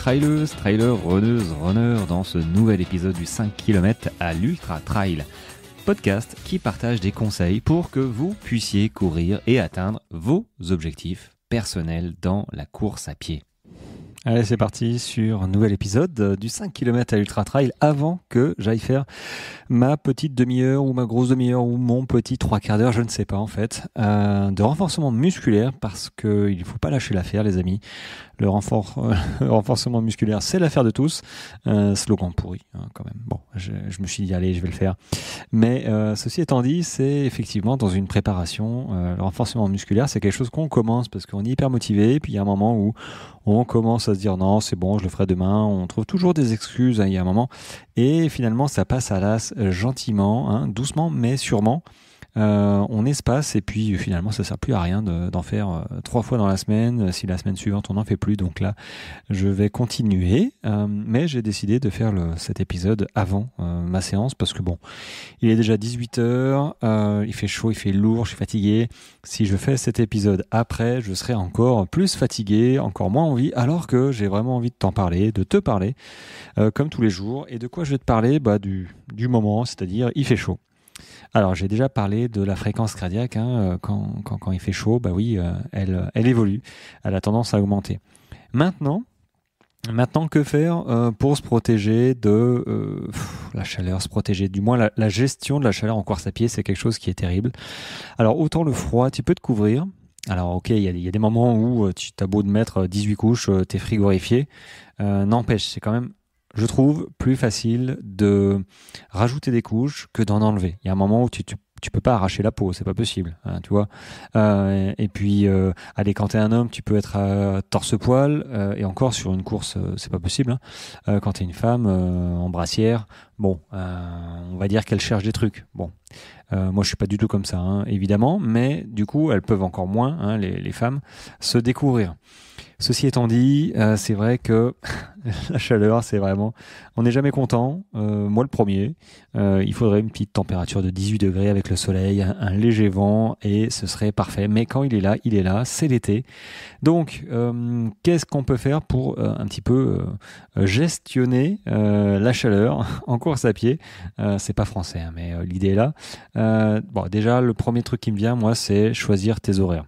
traileuses, trailers, runneuses, runners dans ce nouvel épisode du 5 km à l'Ultra Trail. Podcast qui partage des conseils pour que vous puissiez courir et atteindre vos objectifs personnels dans la course à pied. Allez, c'est parti sur un nouvel épisode du 5 km à l'Ultra Trail avant que j'aille faire ma petite demi-heure ou ma grosse demi-heure ou mon petit trois quarts d'heure, je ne sais pas en fait, de renforcement musculaire parce qu'il ne faut pas lâcher l'affaire les amis. Le renforcement musculaire, c'est l'affaire de tous. Slogan pourri quand même. Bon, je me suis dit allez, je vais le faire. Mais ceci étant dit, c'est effectivement dans une préparation. Le renforcement musculaire, c'est quelque chose qu'on commence parce qu'on est hyper motivé. Puis il y a un moment où on commence à se dire non, c'est bon, je le ferai demain. On trouve toujours des excuses. Il y a un moment. Et finalement, ça passe à l'as gentiment, doucement, mais sûrement. On espace et puis finalement ça sert plus à rien d'en faire 3 fois dans la semaine si la semaine suivante on n'en fait plus. Donc là je vais continuer mais j'ai décidé de faire cet épisode avant ma séance parce que bon, il est déjà 18h, il fait chaud, il fait lourd, je suis fatigué. Si je fais cet épisode après, je serai encore plus fatigué, encore moins envie, alors que j'ai vraiment envie de t'en parler, de te parler comme tous les jours. Et de quoi je vais te parler? Du moment, c'est-à-dire il fait chaud. Alors, j'ai déjà parlé de la fréquence cardiaque. Quand il fait chaud, elle évolue. Elle a tendance à augmenter. Maintenant, que faire pour se protéger de la chaleur, se protéger du moins la gestion de la chaleur en course à pied, c'est quelque chose qui est terrible. Alors, autant le froid, tu peux te couvrir. Alors, ok, il y a des moments où tu as beau de mettre 18 couches, t'es frigorifié. N'empêche, c'est quand même, je trouve, plus facile de rajouter des couches que d'en enlever. Il y a un moment où tu peux pas arracher la peau, c'est pas possible, tu vois. Et puis, allez, quand t'es un homme, tu peux être à torse-poil, et encore sur une course, c'est pas possible. Quand t'es une femme en brassière, bon, on va dire qu'elle cherche des trucs. Bon, moi je suis pas du tout comme ça, évidemment, mais du coup, elles peuvent encore moins, les femmes, se découvrir. Ceci étant dit, c'est vrai que la chaleur, c'est vraiment... On n'est jamais content, moi le premier. Il faudrait une petite température de 18 degrés avec le soleil, un léger vent, et ce serait parfait. Mais quand il est là, c'est l'été. Donc, qu'est-ce qu'on peut faire pour un petit peu gestionner la chaleur en course à pied? C'est pas français, mais l'idée est là. Déjà, le premier truc qui me vient, moi, c'est choisir tes horaires.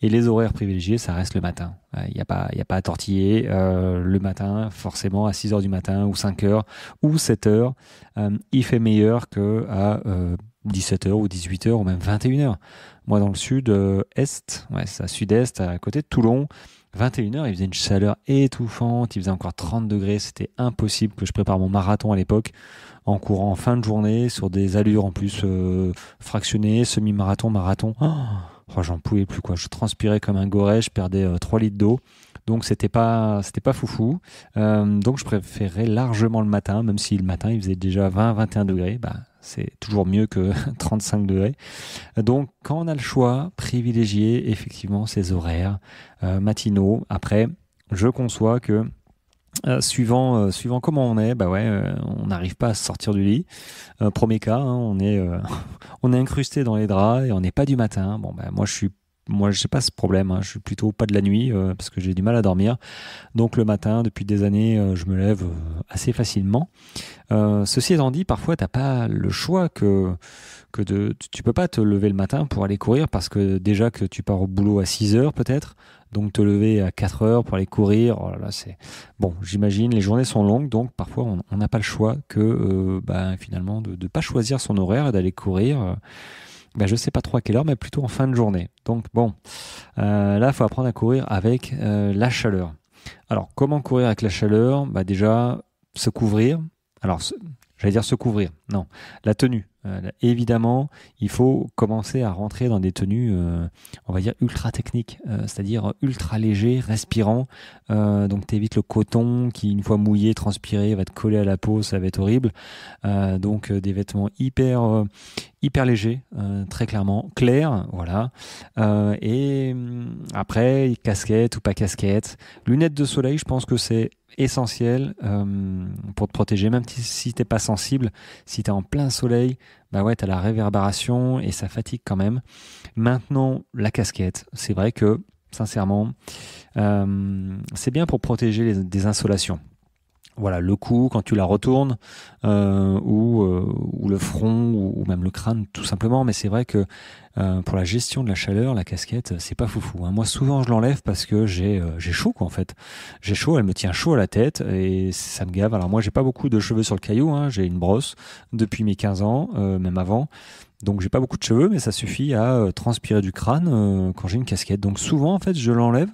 Et les horaires privilégiés, ça reste le matin. Il y a pas à tortiller. Le matin, forcément, à 6h du matin, ou 5h, ou 7h, il fait meilleur qu'à 17h, ou 18h, ou même 21h. Moi, dans le sud-est, c'est à sud-est, à côté de Toulon, 21h, il faisait une chaleur étouffante, il faisait encore 30 degrés, c'était impossible que je prépare mon marathon à l'époque, en courant en fin de journée, sur des allures en plus fractionnées, semi-marathon, marathon. J'en pouvais plus, quoi. Je transpirais comme un goret, je perdais 3 litres d'eau. Donc c'était pas foufou. Donc je préférais largement le matin, même si le matin il faisait déjà 20-21 degrés. C'est toujours mieux que 35 degrés. Donc quand on a le choix, privilégier effectivement ces horaires matinaux. Après, je conçois que suivant comment on est, on n'arrive pas à sortir du lit. Premier cas, on est incrusté dans les draps et on n'est pas du matin. Moi j'ai pas ce problème, je suis plutôt pas de la nuit parce que j'ai du mal à dormir. Donc le matin, depuis des années, je me lève assez facilement. Ceci étant dit, parfois t'as pas le choix tu peux pas te lever le matin pour aller courir parce que déjà que tu pars au boulot à 6h peut-être, donc te lever à 4h pour aller courir, oh là là, c'est bon, j'imagine les journées sont longues, donc parfois on n'a pas le choix que finalement de pas choisir son horaire et d'aller courir. Je sais pas trop à quelle heure, mais plutôt en fin de journée. Donc bon, là il faut apprendre à courir avec la chaleur. Alors comment courir avec la chaleur? Déjà se couvrir. Alors j'allais dire se couvrir, non, la tenue. Évidemment, il faut commencer à rentrer dans des tenues, on va dire ultra techniques, c'est-à-dire ultra léger, respirant. Donc t'évites le coton qui, une fois mouillé, transpiré, va te coller à la peau, ça va être horrible. Donc des vêtements hyper légers, très clairement, clairs, voilà. Et après, casquette ou pas casquette, lunettes de soleil, je pense que c'est essentiel pour te protéger, même si t'es pas sensible, si t'es en plein soleil, t'as la réverbération et ça fatigue quand même. Maintenant, la casquette, c'est vrai que sincèrement. C'est bien pour protéger des insolations. Voilà, le cou, quand tu la retournes, ou le front, ou même le crâne, tout simplement. Mais c'est vrai que pour la gestion de la chaleur, la casquette, c'est pas foufou, hein. Moi, souvent, je l'enlève parce que j'ai chaud, quoi, en fait. J'ai chaud, elle me tient chaud à la tête et ça me gave. Alors moi, j'ai pas beaucoup de cheveux sur le caillou, hein. J'ai une brosse depuis mes 15 ans, même avant. Donc j'ai pas beaucoup de cheveux, mais ça suffit à transpirer du crâne quand j'ai une casquette. Donc souvent, en fait, je l'enlève.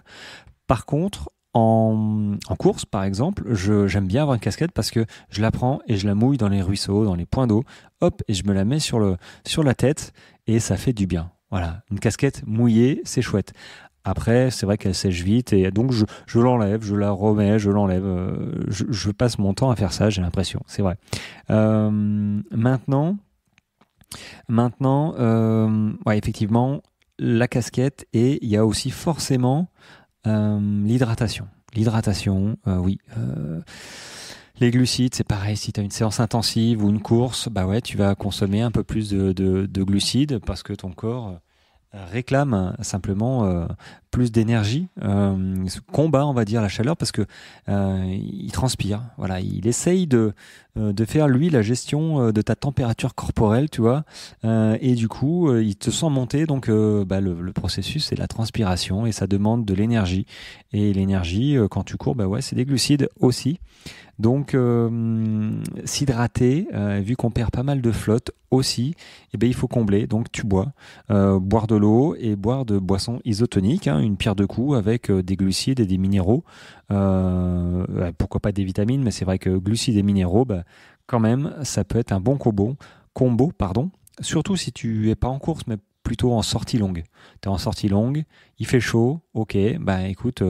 Par contre, en course, par exemple, j'aime bien avoir une casquette parce que je la prends et je la mouille dans les ruisseaux, dans les points d'eau, hop, et je me la mets sur la tête et ça fait du bien. Voilà, une casquette mouillée, c'est chouette. Après, c'est vrai qu'elle sèche vite et donc je l'enlève, je la remets, je l'enlève. Je passe mon temps à faire ça, j'ai l'impression, c'est vrai. Maintenant, ouais, effectivement, la casquette et il y a aussi forcément l'hydratation. L'hydratation, oui. Les glucides, c'est pareil. Si tu as une séance intensive ou une course, bah ouais, tu vas consommer un peu plus de glucides parce que ton corps réclame simplement plus d'énergie, combat, on va dire, la chaleur parce que il transpire. Voilà, il essaye de faire lui la gestion de ta température corporelle, tu vois, et du coup, il te sent monter. Donc, le processus, c'est la transpiration et ça demande de l'énergie. Et l'énergie, quand tu cours, bah ouais, c'est des glucides aussi. Donc, s'hydrater, vu qu'on perd pas mal de flotte aussi, eh ben, il faut combler. Donc, tu bois. Boire de l'eau et boire de boissons isotoniques, hein, une pierre deux coups avec des glucides et des minéraux. Pourquoi pas des vitamines, mais c'est vrai que glucides et minéraux, bah, quand même, ça peut être un bon combo, pardon. Surtout si tu es pas en course, mais plutôt en sortie longue. Tu es en sortie longue, il fait chaud, ok, bah écoute,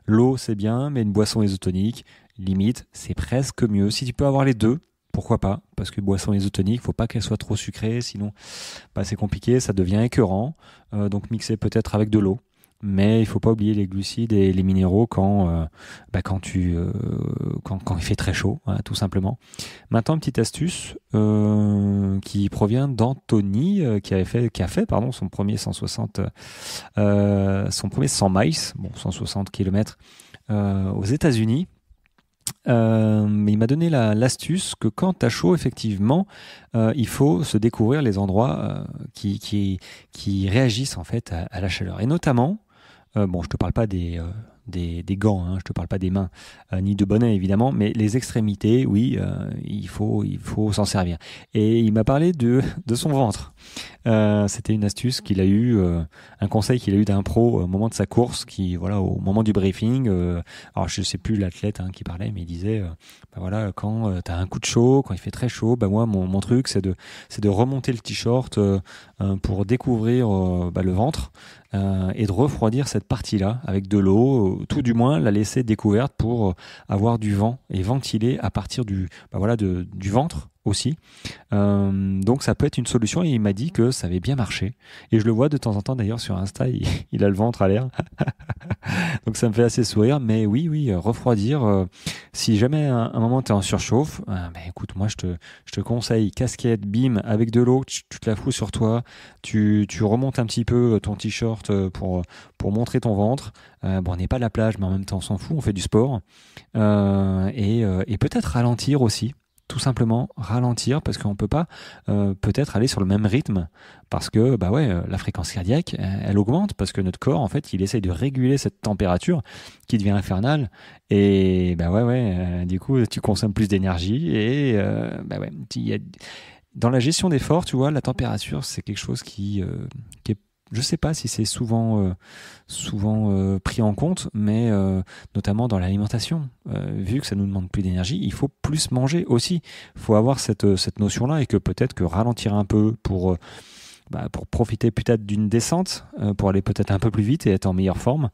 l'eau c'est bien, mais une boisson isotonique, limite, c'est presque mieux. Si tu peux avoir les deux, pourquoi pas? Parce que boisson isotonique, faut pas qu'elle soit trop sucrée, sinon bah, c'est compliqué, ça devient écœurant. Donc mixer peut-être avec de l'eau. Mais il faut pas oublier les glucides et les minéraux quand il fait très chaud, voilà, tout simplement. Maintenant, une petite astuce qui provient d'Anthony, qui a fait pardon, son premier 160, son premier 100 miles, bon 160 km aux États-Unis. Mais il m'a donné l'astuce que quand tu as chaud, effectivement, il faut se découvrir les endroits qui réagissent en fait à la chaleur. Et notamment, bon, je te parle pas des gants, hein, je te parle pas des mains, ni de bonnet évidemment, mais les extrémités, oui, il faut s'en servir. Et il m'a parlé de son ventre. C'était une astuce qu'il a eu, un conseil qu'il a eu d'un pro au moment de sa course, qui voilà, au moment du briefing, alors je sais plus l'athlète qui parlait, mais il disait, bah voilà, quand tu as un coup de chaud, quand il fait très chaud, bah moi mon truc c'est de remonter le t-shirt pour découvrir le ventre. Et de refroidir cette partie-là avec de l'eau, tout du moins la laisser découverte pour avoir du vent et ventiler à partir du ventre aussi. Donc ça peut être une solution et il m'a dit que ça avait bien marché. Et je le vois de temps en temps d'ailleurs sur Insta, il a le ventre à l'air. Donc ça me fait assez sourire. Mais oui, refroidir. Si jamais à un moment tu es en surchauffe, écoute, moi je te conseille casquette, bim, avec de l'eau, tu te la fous sur toi, tu remontes un petit peu ton t-shirt pour montrer ton ventre. On n'est pas à la plage, mais en même temps on s'en fout, on fait du sport. Et peut-être ralentir aussi. Tout simplement ralentir parce qu'on peut pas peut-être aller sur le même rythme parce que la fréquence cardiaque elle augmente parce que notre corps en fait il essaye de réguler cette température qui devient infernale et du coup tu consommes plus d'énergie et dans la gestion d'effort tu vois la température c'est quelque chose qui est je sais pas si c'est souvent pris en compte, mais notamment dans l'alimentation. Vu que ça nous demande plus d'énergie, il faut plus manger aussi. Il faut avoir cette notion-là et que peut-être que ralentir un peu pour profiter peut-être d'une descente, pour aller peut-être un peu plus vite et être en meilleure forme,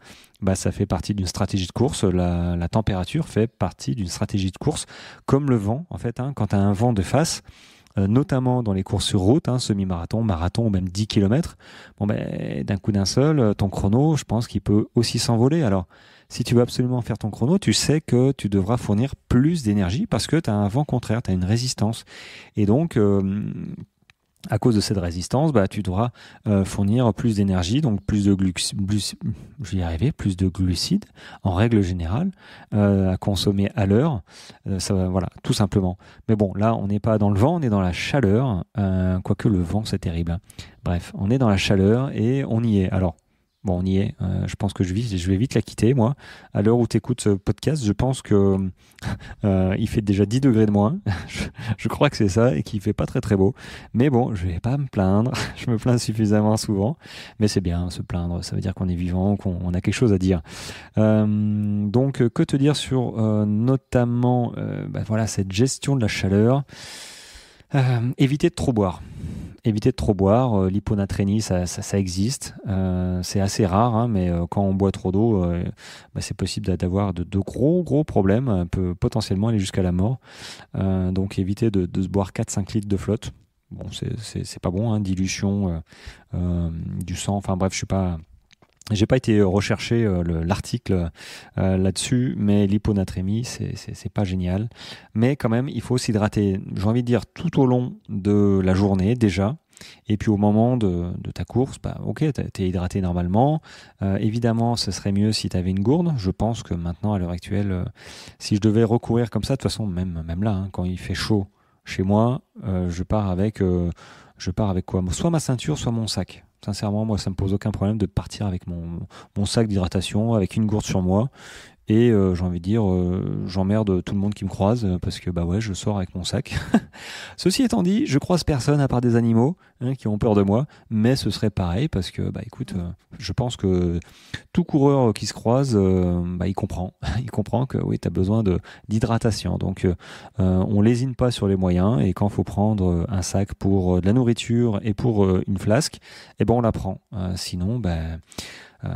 ça fait partie d'une stratégie de course. La température fait partie d'une stratégie de course, comme le vent en fait. Quand tu as un vent de face, notamment dans les courses sur route, semi-marathon, marathon ou même 10 km, d'un coup d'un seul, ton chrono, je pense qu'il peut aussi s'envoler. Alors, si tu veux absolument faire ton chrono, tu sais que tu devras fournir plus d'énergie parce que tu as un vent contraire, tu as une résistance. Et donc, À cause de cette résistance, tu devras fournir plus d'énergie, donc plus de plus de glucides en règle générale à consommer à l'heure. Voilà, tout simplement. Mais bon, là, on n'est pas dans le vent, on est dans la chaleur. Quoique le vent, c'est terrible, hein. Bref, on est dans la chaleur et on y est. Alors, bon, on y est. Je pense que je vais vite la quitter, moi. À l'heure où tu écoutes ce podcast, je pense que il fait déjà 10 degrés de moins. Je crois que c'est ça et qu'il fait pas très très beau. Mais bon, je vais pas me plaindre. Je me plains suffisamment souvent. Mais c'est bien, se plaindre. Ça veut dire qu'on est vivant, qu'on a quelque chose à dire. Donc, que te dire sur notamment voilà, cette gestion de la chaleur. Éviter de trop boire. Éviter de trop boire. L'hyponatrémie, ça existe. C'est assez rare, hein, mais quand on boit trop d'eau, c'est possible d'avoir de gros problèmes, peut potentiellement aller jusqu'à la mort. Donc éviter de se boire 4-5 litres de flotte. Bon, c'est pas bon, hein, dilution du sang. Enfin bref, j'ai pas été rechercher l'article là-dessus, mais l'hyponatrémie, c'est pas génial. Mais quand même, il faut s'hydrater, j'ai envie de dire, tout au long de la journée déjà. Et puis au moment de ta course, ok, t'es hydraté normalement. Évidemment, ce serait mieux si tu avais une gourde. Je pense que maintenant, à l'heure actuelle, si je devais recourir comme ça, de toute façon, même là, hein, quand il fait chaud chez moi, je pars avec quoi? Soit ma ceinture, soit mon sac. Sincèrement, moi, ça me pose aucun problème de partir avec mon sac d'hydratation, avec une gourde sur moi. Et j'ai envie de dire, j'emmerde tout le monde qui me croise parce que ouais, je sors avec mon sac. Ceci étant dit, je croise personne à part des animaux qui ont peur de moi, mais ce serait pareil parce que écoute, je pense que tout coureur qui se croise, il comprend, il comprend que oui, tu as besoin d'hydratation. Donc on lésine pas sur les moyens et quand faut prendre un sac pour de la nourriture et pour une flasque, on la prend. Sinon,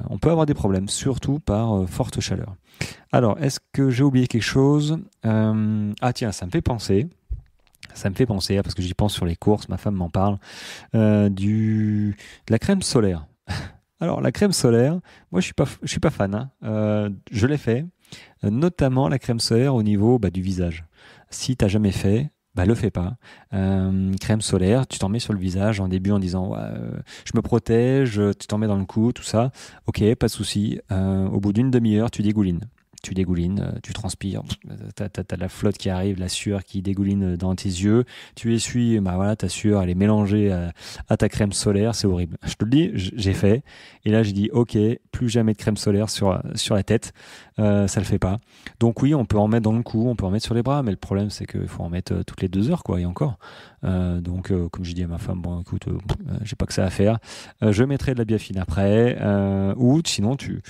on peut avoir des problèmes, surtout par forte chaleur. Alors, est-ce que j'ai oublié quelque chose? Ah tiens, ça me fait penser, parce que j'y pense sur les courses, ma femme m'en parle, de la crème solaire. Alors, la crème solaire, moi je suis pas fan, hein. Je l'ai fait, notamment la crème solaire au niveau du visage. Si tu n'as jamais fait, le fais pas. Crème solaire, tu t'en mets sur le visage en début en disant je me protège, tu t'en mets dans le cou, tout ça. Ok, pas de souci. Au bout d'une demi-heure, tu dégoulines. Tu transpires, t'as la flotte qui arrive, la sueur qui dégouline dans tes yeux, tu essuies, ta sueur elle est mélangée à ta crème solaire, c'est horrible. Je te le dis, j'ai fait, et là j'ai dit ok, plus jamais de crème solaire sur la tête, ça le fait pas. Donc oui, on peut en mettre dans le cou, on peut en mettre sur les bras, mais le problème c'est qu'il faut en mettre toutes les 2 heures, quoi, et encore. Donc comme je dis à ma femme, bon écoute, j'ai pas que ça à faire, je mettrai de la biafine après, ou sinon tu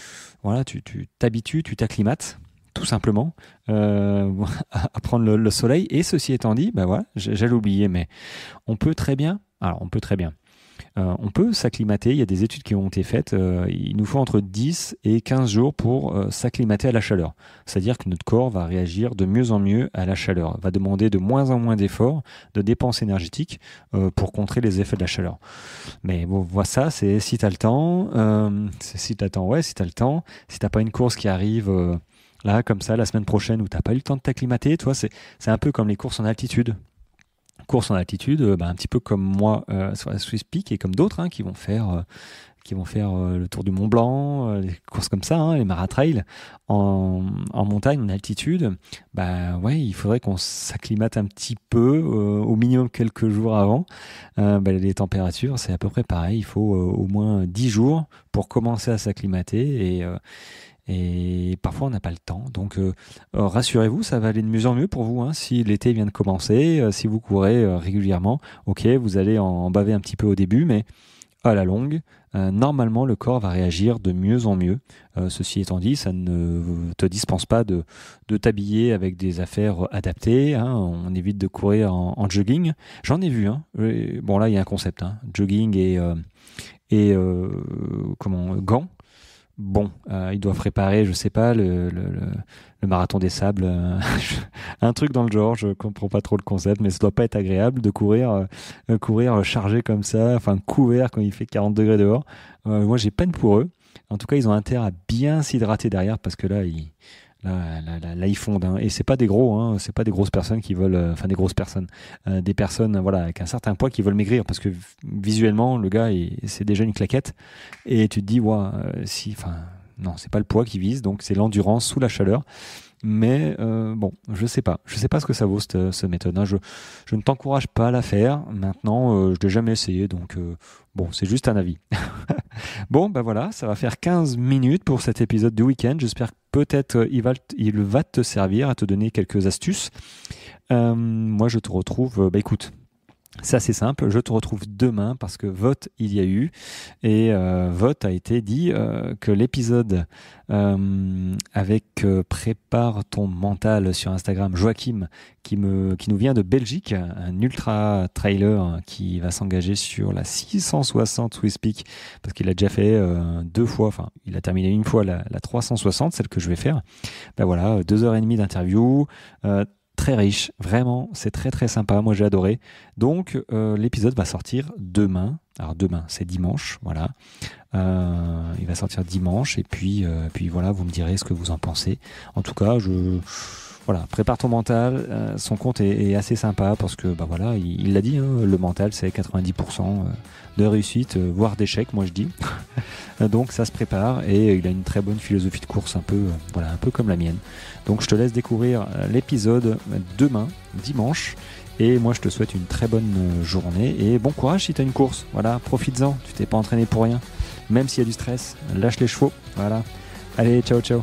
t'habitues, tu t'acclimates tout simplement à prendre le soleil. Et ceci étant dit, j'allais oublier, mais on peut très bien, on peut s'acclimater. Il y a des études qui ont été faites. Il nous faut entre 10 et 15 jours pour s'acclimater à la chaleur. C'est-à-dire que notre corps va réagir de mieux en mieux à la chaleur, va demander de moins en moins d'efforts, de dépenses énergétiques pour contrer les effets de la chaleur. Mais bon, voilà, ça, c'est si tu as le temps. Si tu as le temps. Si tu n'as pas une course qui arrive là, comme ça, la semaine prochaine, où tu n'as pas eu le temps de t'acclimater, toi, c'est un peu comme les courses en altitude. Course en altitude, un petit peu comme moi sur la Swiss Peak et comme d'autres qui vont faire le tour du Mont Blanc, des courses comme ça, les maratrails en montagne, en altitude. Il faudrait qu'on s'acclimate un petit peu, au minimum quelques jours avant. Les températures, c'est à peu près pareil. Il faut au moins 10 jours pour commencer à s'acclimater et parfois, on n'a pas le temps. Donc, rassurez-vous, ça va aller de mieux en mieux pour vous. Si l'été vient de commencer, si vous courez régulièrement, ok, vous allez en baver un petit peu au début, mais à la longue, normalement, le corps va réagir de mieux en mieux. Ceci étant dit, ça ne te dispense pas de t'habiller avec des affaires adaptées. On évite de courir en jogging. J'en ai vu. Bon, là, il y a un concept. Jogging et gants. Bon, ils doivent préparer, je sais pas, le marathon des sables, un truc dans le genre, je comprends pas trop le concept, mais ça doit pas être agréable de courir chargé comme ça, enfin couvert quand il fait 40 degrés dehors. Moi, j'ai peine pour eux. En tout cas, ils ont intérêt à bien s'hydrater derrière parce que là, là ils fondent. Hein. Et c'est pas des gros, hein, c'est pas des grosses personnes qui veulent, des grosses personnes, des personnes voilà avec un certain poids qui veulent maigrir parce que visuellement le gars c'est déjà une claquette et tu te dis non, c'est pas le poids qui vise, donc c'est l'endurance sous la chaleur. Mais bon, je sais pas ce que ça vaut cette méthode. Hein. Je ne t'encourage pas à la faire. Maintenant, je l'ai jamais essayé, donc bon, c'est juste un avis. Bon, ben voilà, ça va faire 15 minutes pour cet épisode du week-end. J'espère que peut-être il va te servir à te donner quelques astuces. Moi, je te retrouve. Écoute. C'est assez simple, je te retrouve demain parce que vote il y a eu et vote a été dit que l'épisode avec Prépare ton mental sur Instagram, Joachim qui nous vient de Belgique, un ultra trailer qui va s'engager sur la 660 Swiss-Peak parce qu'il a déjà fait 2 fois, enfin il a terminé une fois la 360, celle que je vais faire. Ben voilà, 2h30 d'interview, très riche, vraiment, c'est très très sympa, moi j'ai adoré. Donc l'épisode va sortir demain. Alors demain, c'est dimanche, voilà. Il va sortir dimanche et puis voilà, vous me direz ce que vous en pensez. En tout cas, voilà, prépare ton mental. Son compte est assez sympa parce que voilà, il l'a dit, hein, le mental c'est 90% de réussite, voire d'échec, moi je dis. Donc ça se prépare et il a une très bonne philosophie de course, un peu comme la mienne. Donc je te laisse découvrir l'épisode demain, dimanche. Et moi je te souhaite une très bonne journée et bon courage si tu as une course. Voilà, profites-en, tu t'es pas entraîné pour rien. Même s'il y a du stress, lâche les chevaux. Voilà. Allez, ciao ciao.